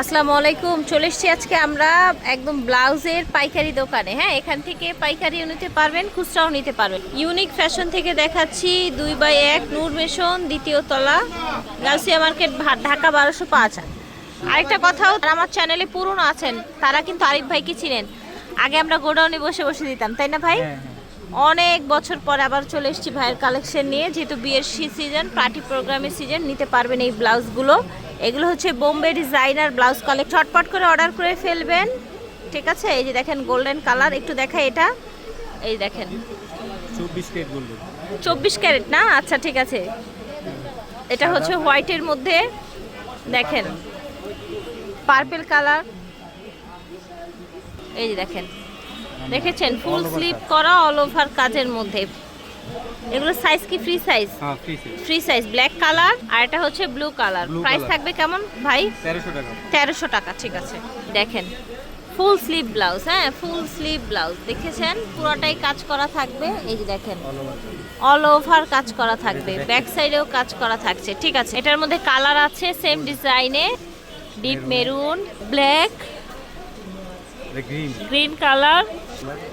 আসসালামু আলাইকুম। চলে এসেছি আজকে আমরা একদম ব্লাউজের পাইকারি দোকানে। হ্যাঁ, এখান থেকে পাইকারিও নিতে পারবেন, খুচরাও নিতে পারবেন। ইউনিক ফ্যাশন থেকে দেখাচ্ছি 2/1 নূর মেশন, দ্বিতীয় তলা, গাউসিয়া মার্কেট, ঢাকা 1205। আরেকটা কথাও, আমার চ্যানেলে পুরনো আছেন তারা কিন্তু আরিফ ভাইকে চিনেন। আগে আমরা গোডাউনে বসে বসে দিতাম, তাই না ভাই? অনেক বছর পর আবার চলে এসেছি ভাইয়ের কালেকশন নিয়ে, যেহেতু বিয়ের সিজন, পার্টি প্রোগ্রামের সিজন, নিতে পারবেন এই ব্লাউজগুলো। এগুলো হচ্ছে বোম্বে ডিজাইনার ব্লাউজ কালেকশন। চটপট করে অর্ডার করে ফেলবেন, ঠিক আছে? এই যে দেখেন গোল্ডেন কালার, একটু দেখাই এটা। এই দেখেন 24 ক্যারেট গোল্ডেন। 24 ক্যারেট না? আচ্ছা ঠিক আছে। এটা হচ্ছে হোয়াইটের মধ্যে, দেখেন পার্পল কালার। এই যে দেখেন, দেখেছেন ফুল স্লিভ করা অল ওভার কাজের মধ্যে। এগুলো সাইজ কি ফ্রি সাইজ? হ্যাঁ, ফ্রি সাইজ, ব্ল্যাক কালার। আর এটা হচ্ছে ব্লু কালার। প্রাইস থাকবে কেমন ভাই? 1300 টাকা। 1300 টাকা, ঠিক আছে। দেখেন ফুল স্লিভ ব্লাউজ, হ্যাঁ ফুল স্লিভ ব্লাউজ, দেখেছেন পুরোটাই কাজ করা থাকবে। এই যে দেখেন অল ওভার কাজ করা থাকবে, ব্যাক সাইডেও কাজ করা থাকছে, ঠিক আছে। এটার মধ্যে কালার আছে সেম ডিজাইনে, deep maroon, black, green colour,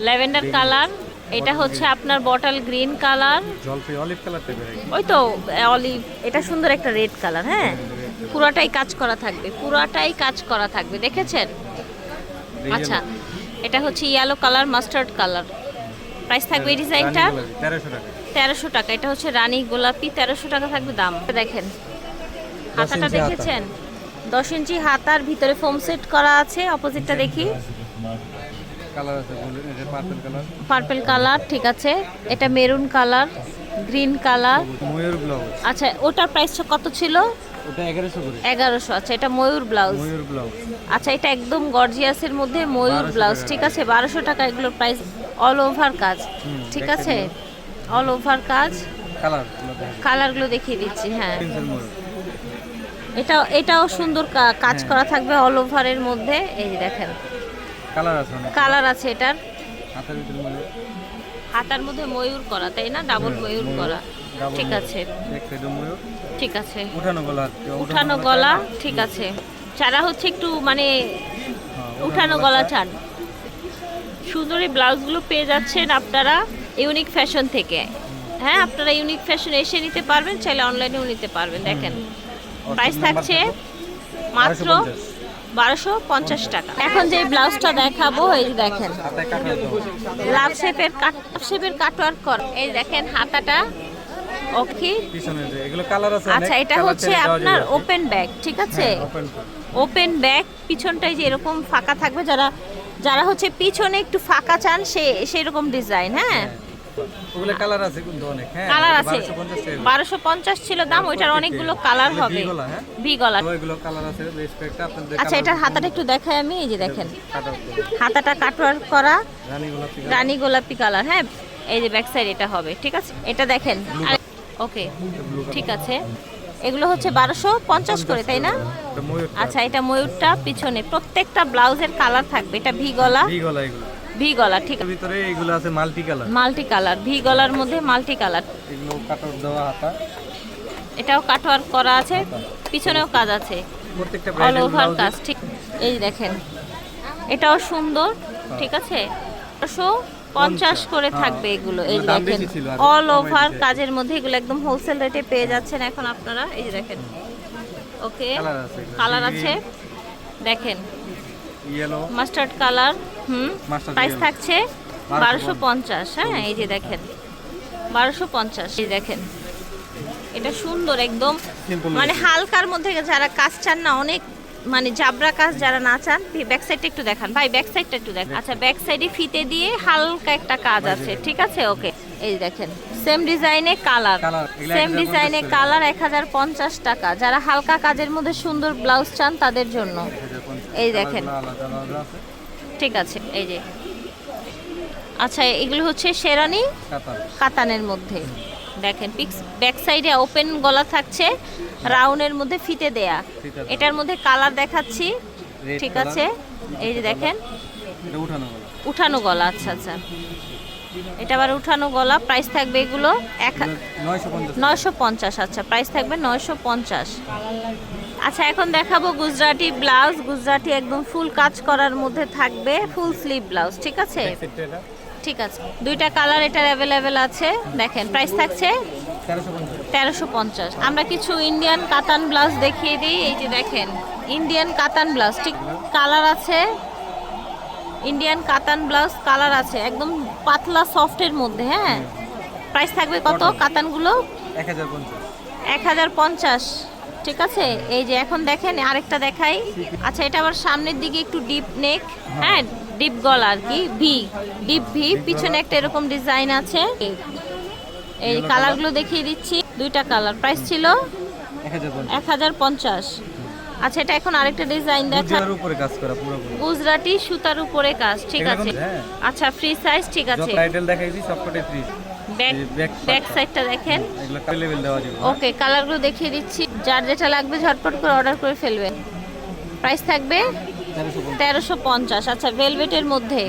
lavender colour. এটা হচ্ছে আপনার বটল গ্রিন কালার, জলপাই অলিভ কালার টাইপের। ওই তো অলিভ। এটা সুন্দর একটা রেড কালার, হ্যাঁ পুরাটাই কাজ করা থাকবে, পুরাটাই কাজ করা থাকবে, দেখেছেন? আচ্ছা, এটা হচ্ছে yellow colour, mustard colour. Price থাকবে এই ডিজাইনটা 1300 টাকা। 1300 টাকা। এটা হচ্ছে রানী গোলাপি, 1300 টাকা থাকবে দাম। দেখেন হাতাটা দেখেছেন, 10 ইঞ্চি হাতার ভিতরে ফোম সেট করা আছে। অপোজিটটা দেখি, কালার আছে গোল্ডেন, এটা পার্পল কালার। পার্পল কালার, ঠিক আছে। এটা মেরুন কালার, গ্রিন কালার। ময়ূর ব্লাউজ। আচ্ছা, ওটার প্রাইস কত ছিল? ওটা 1100 করে। 1100। আচ্ছা, এটা ময়ূর ব্লাউজ। ময়ূর ব্লাউজ। আচ্ছা, এটা একদম গর্জিয়াসের মধ্যে ময়ূর ব্লাউজ, ঠিক আছে। 1200 টাকা এগুলোর প্রাইস। অল ওভার কাজ, ঠিক আছে, অল ওভার কাজ। কালার কালারগুলো দেখিয়ে দিচ্ছি, হ্যাঁ। এটাও সুন্দর কাজ করা থাকবে অল ওভারের মধ্যে। এই যে দেখেন কালার আছে অনেক। কালার আছে এটার। হাতের ভিতরে ময়ূর, হাতার মধ্যে ময়ূর করা, তাই না? ডাবল ময়ূর করা, ঠিক আছে, এক সাইডে ময়ূর, ঠিক আছে। উঠানো গলা, উঠানো গলা, ঠিক আছে। যারা হচ্ছে একটু মানে উঠানো গলা চান, সুন্দর এই ব্লাউজগুলো পেয়ে যাচ্ছেন আপনারা ইউনিক ফ্যাশন থেকে। হ্যাঁ, আপনারা ইউনিক ফ্যাশন এসে নিতে পারবেন, চাইলে অনলাইনেও নিতে পারবেন। দেখেন প্রাইস থাকছে মাত্র 1250 টাকা। এখন যে ব্লাউজটা দেখাবো, এই যে দেখেন লাভ শেপের কাটওয়ার্ক করা। এই দেখেন হাতাটা, ওকে। পিছনে যে এগুলো কালার আছে। আচ্ছা, এটা হচ্ছে আপনার ওপেন ব্যাক, ঠিক আছে। ওপেন ব্যাক, পিছনটাই যে এরকম ফাঁকা থাকবে। যারা হচ্ছে পিছনে একটু ফাঁকা চান, সেরকম ডিজাইন। হ্যাঁ, ওগুলো কালার আছে কিন্তু অনেক। হ্যাঁ, কালার আছে। 1250 ছিল দাম, ওইটার অনেকগুলো কালার হবে। ভি গলা, ওইগুলো কালার আছে বেশ কয়েকটা আপনাদের। আচ্ছা, এটার হাতাটা একটু দেখাই আমি। এই যে দেখেন হাতাটা কাটওয়ার্ক করা, রানী গোলাপি কালার। হ্যাঁ, এই যে ব্যাক সাইড এটা হবে, ঠিক আছে। এটা দেখেন, ওকে, ঠিক আছে। এগুলো হচ্ছে 1250 করে, তাই না? আচ্ছা, এটা ময়ূরটা পিছনে। প্রত্যেকটা ব্লাউজের কালার থাকবে। এটা ভি গলা, ভি গলা, ঠিক আছে। ভিতরে এগুলো আছে multi colour, multi colour, V গলার মধ্যে মাল্টি কালার। এগুলো কাটওয়ার্ক দেওয়া হাতা, এটাও কাটওয়ার্ক করা আছে, পিছনেও কাজ আছে, প্রত্যেকটা অল ওভার কাজ, ঠিক। এই দেখেন এটাও সুন্দর, ঠিক আছে। 1250 করে থাকবে এগুলো। এই দেখেন অল ওভার কাজের মধ্যে, এগুলো একদম হোলসেল রেটে পেয়ে যাচ্ছেন এখন আপনারা। এই যে দেখেন, ওকে, কালার আছে। দেখেন ইয়েলো, মাস্টার্ড কালার। প্রাইস থাকছে 1250। হ্যাঁ, এই যে দেখেন 1250। এই দেখেন এটা সুন্দর একদম, মানে হালকার মধ্যে। যারা কাজ চান না, অনেক মানে জাবরা কাজ যারা না চান, ব্যাক সাইডটা একটু দেখান ভাই, ব্যাক সাইডটা একটু দেখান। আচ্ছা, ব্যাক সাইডে ফিতে দিয়ে হালকা একটা কাজ আছে, ঠিক আছে, ওকে। এই দেখেন সেম ডিজাইনে কালার, সেম ডিজাইনে কালার, 1050 টাকা। যারা হালকা কাজের মধ্যে সুন্দর ব্লাউজ চান তাদের জন্য। এই দেখেন, ঠিক আছে। এই যে, আচ্ছা, এগুলো হচ্ছে শেরানি কাতানের মধ্যে। দেখেন ব্যাক সাইডে ওপেন গলা থাকছে, রাউন্ডের মধ্যে ফিতে দেয়া। এটার মধ্যে কালার দেখাচ্ছি, ঠিক আছে। এই যে দেখেন উঠানো গলা, আচ্ছা আচ্ছা, এটা আবার উঠানো গলা। প্রাইস থাকবে এগুলো 950। আচ্ছা, প্রাইস থাকবে 950। আচ্ছা এখন দেখাবো গুজরাটি ব্লাউজ। গুজরাটি একদম ফুল কাজ করার মধ্যে থাকবে, ফুল স্লিভ ব্লাউজ, ঠিক আছে? ঠিক আছে, দুইটা কালার এটার অ্যাভেলেবেল আছে। দেখেন প্রাইস থাকছে 1350। আমরা কিছু ইন্ডিয়ান কাতান ব্লাউজ দেখিয়ে দিই। এই যে দেখেন ইন্ডিয়ান কাতান ব্লাউজ, ঠিক কালার আছে। ইন্ডিয়ান কাতান ব্লাউজ কালার আছে, একদম পাতলা সফটের মধ্যে। হ্যাঁ, প্রাইস থাকবে কত কাতানগুলো? 1050। ঠিক আছে, এই যে এখন দেখেন আরেকটা দেখাই। আচ্ছা, এটা আবার সামনের দিকে একটু ডিপ নেক, হ্যাঁ ডিপ গলা আর কি, ভি ডিপ ভি, পিছনে একটা এরকম ডিজাইন আছে। এই কালারগুলো দেখিয়ে দিচ্ছি, দুইটা কালার। প্রাইস ছিল 1050। আচ্ছা, এটা এখন আরেকটা ডিজাইন দেখা, উপরে কাজ করা পুরোপুরি গুজরাটি সুতার উপরে কাজ, ঠিক আছে? আচ্ছা, ফ্রি সাইজ, ঠিক আছে। টাইটেল দেখাইছি সবকটাই ফ্রি। ব্যাক সাইডটা দেখেন। এগুলো লেভেল দেওয়া যাবে। ওকে, কালারগুলো দেখিয়ে দিচ্ছি, যার যেটা লাগবে ঝটপট করে অর্ডার করে ফেলবেন। প্রাইস থাকবে 1350। আচ্ছা, ভেলভেটের মধ্যে,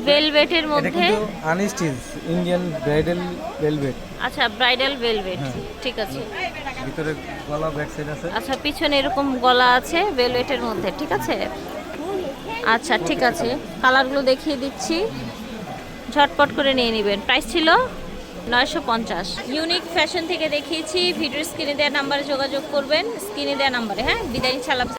ভেলভেটের মধ্যে আনস্টিচ ইন্ডিয়ান ব্রাইডাল ভেলভেট। আচ্ছা, ব্রাইডাল ভেলভেট, ঠিক আছে। ভিতরে গলা ব্যাক সাইড আছে। আচ্ছা, পিছনে এরকম গলা আছে ভেলভেটের মধ্যে, ঠিক আছে। আচ্ছা, ঠিক আছে, কালারগুলো দেখিয়ে দিচ্ছি, ঝটপট করে নিয়ে নেবেন। প্রাইস ছিল 950। ইউনিক ফ্যাশন থেকে দেখিয়েছি। ভিডিওর স্ক্রিনে দেওয়া নাম্বারে যোগাযোগ করবেন, স্ক্রিনে দেওয়া নাম্বারে। হ্যাঁ, বিদায়, ইনশাআল্লাহ।